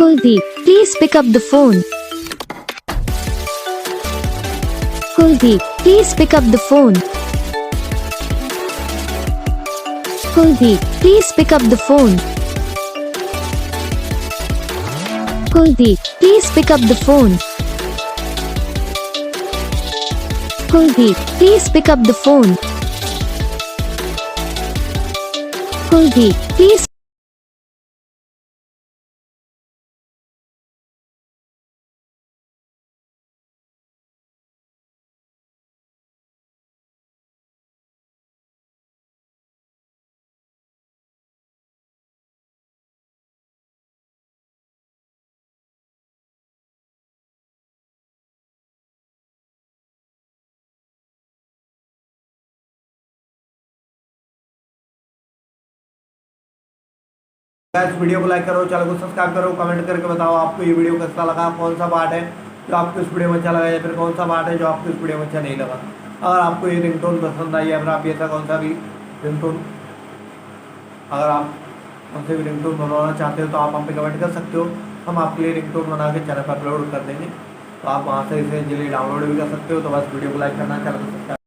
Kuldeep, please pick up the phone. Kuldeep, please pick up the phone. Kuldeep, please pick up the phone. Kuldeep, please pick up the phone. Kuldeep, please pick up the phone. Kuldeep, please. Guys video को like करो, channel को subscribe करो, comment करके बताओ आपको ये video कैसा लगा, कौन सा पार्ट है जो आपको इस वीडियो में अच्छा लगा या फिर कौन सा पार्ट है जो आपको इस वीडियो में अच्छा नहीं लगा। अगर आपको ये रिंगटोन पसंद आई या फिर आप ऐसा कौन सा भी रिंगटोन, अगर आप हमसे भी रिंगटोन बनवाना चाहते हो तो आप हम पे कमेंट कर सकते हो। हम आपके लिए रिंगटोन बना के चैनल पर अपलोड कर देंगे, तो आप वहाँ से इसे जल्दी डाउनलोड भी कर सकते हो। तो बस वीडियो को लाइक करना, चैनल को सब्सक्राइब